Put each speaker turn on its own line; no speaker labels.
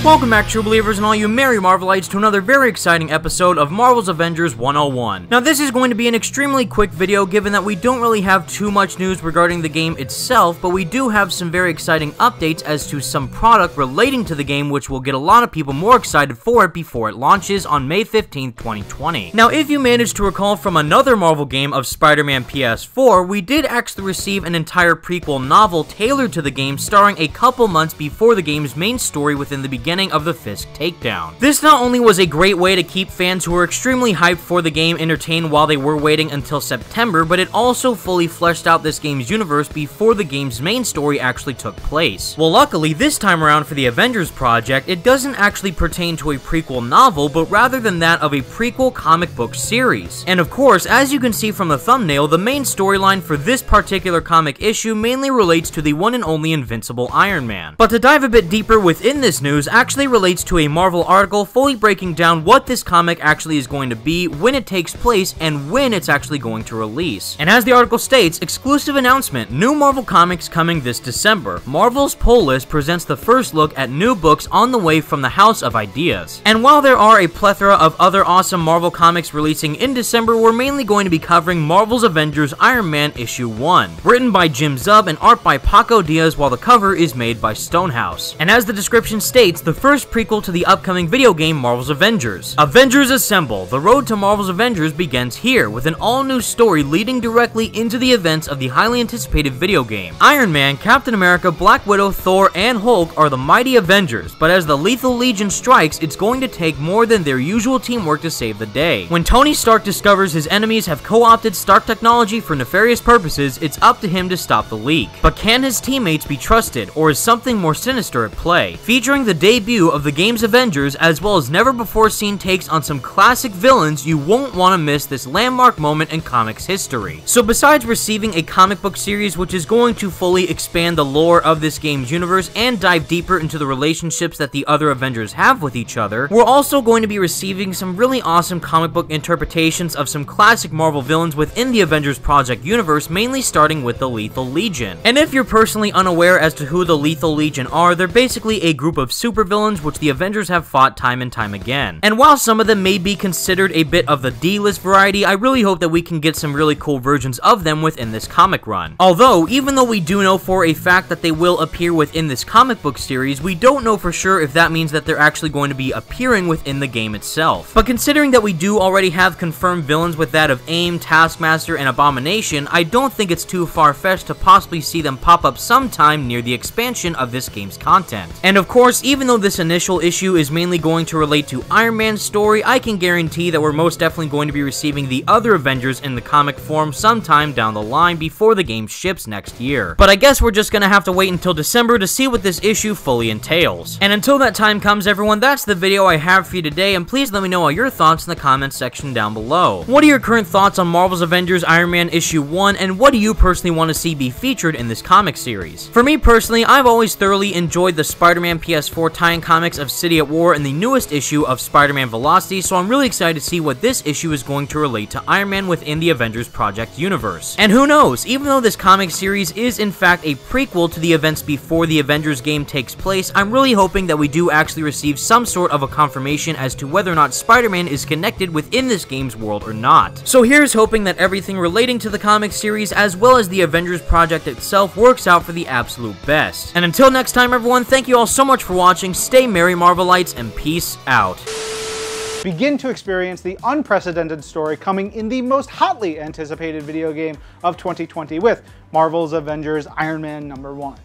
Welcome back, true believers and all you merry Marvelites, to another very exciting episode of Marvel's Avengers 101. Now, this is going to be an extremely quick video given that we don't really have too much news regarding the game itself, but we do have some very exciting updates as to some product relating to the game which will get a lot of people more excited for it before it launches on May 15th, 2020. Now, if you managed to recall from another Marvel game of Spider-Man PS4, we did actually receive an entire prequel novel tailored to the game starring a couple months before the game's main story within the beginning of the Fisk takedown. This not only was a great way to keep fans who were extremely hyped for the game entertained while they were waiting until September, but it also fully fleshed out this game's universe before the game's main story actually took place. Well, luckily, this time around for the Avengers project, it doesn't actually pertain to a prequel novel, but rather than that of a prequel comic book series. And of course, as you can see from the thumbnail, the main storyline for this particular comic issue mainly relates to the one and only invincible Iron Man. But to dive a bit deeper within this news, actually relates to a Marvel article fully breaking down what this comic actually is going to be, when it takes place, and when it's actually going to release. And as the article states, exclusive announcement, new Marvel comics coming this December. Marvel's Pull List presents the first look at new books on the way from the House of Ideas. And while there are a plethora of other awesome Marvel comics releasing in December, we're mainly going to be covering Marvel's Avengers Iron Man issue 1, written by Jim Zub and art by Paco Diaz, while the cover is made by Stonehouse. And as the description states, the first prequel to the upcoming video game Marvel's Avengers. Avengers Assemble! The road to Marvel's Avengers begins here, with an all-new story leading directly into the events of the highly anticipated video game. Iron Man, Captain America, Black Widow, Thor, and Hulk are the mighty Avengers, but as the Lethal Legion strikes, it's going to take more than their usual teamwork to save the day. When Tony Stark discovers his enemies have co-opted Stark technology for nefarious purposes, it's up to him to stop the leak. But can his teammates be trusted, or is something more sinister at play? Featuring the debut of the game's Avengers, as well as never-before-seen takes on some classic villains, you won't want to miss this landmark moment in comics history. So besides receiving a comic book series which is going to fully expand the lore of this game's universe and dive deeper into the relationships that the other Avengers have with each other, we're also going to be receiving some really awesome comic book interpretations of some classic Marvel villains within the Avengers Project universe, mainly starting with the Lethal Legion. And if you're personally unaware as to who the Lethal Legion are, they're basically a group of supervillains which the Avengers have fought time and time again. And while some of them may be considered a bit of the D-list variety, I really hope that we can get some really cool versions of them within this comic run. Although, even though we do know for a fact that they will appear within this comic book series, we don't know for sure if that means that they're actually going to be appearing within the game itself. But considering that we do already have confirmed villains with that of AIM, Taskmaster, and Abomination, I don't think it's too far-fetched to possibly see them pop up sometime near the expansion of this game's content. And of course, even though this initial issue is mainly going to relate to Iron Man's story, I can guarantee that we're most definitely going to be receiving the other Avengers in the comic form sometime down the line before the game ships next year. But I guess we're just gonna have to wait until December to see what this issue fully entails. And until that time comes, everyone, that's the video I have for you today, and please let me know all your thoughts in the comments section down below. What are your current thoughts on Marvel's Avengers Iron Man issue 1, and what do you personally want to see be featured in this comic series? For me personally, I've always thoroughly enjoyed the Spider-Man PS4 tie-in comics of City at War and the newest issue of Spider-Man Velocity, so I'm really excited to see what this issue is going to relate to Iron Man within the Avengers Project universe. And who knows, even though this comic series is in fact a prequel to the events before the Avengers game takes place, I'm really hoping that we do actually receive some sort of a confirmation as to whether or not Spider-Man is connected within this game's world or not. So here's hoping that everything relating to the comic series as well as the Avengers Project itself works out for the absolute best. And until next time, everyone, thank you all so much for watching, stay merry Marvelites, and peace out.
Begin to experience the unprecedented story coming in the most hotly anticipated video game of 2020 with Marvel's Avengers Iron Man #1.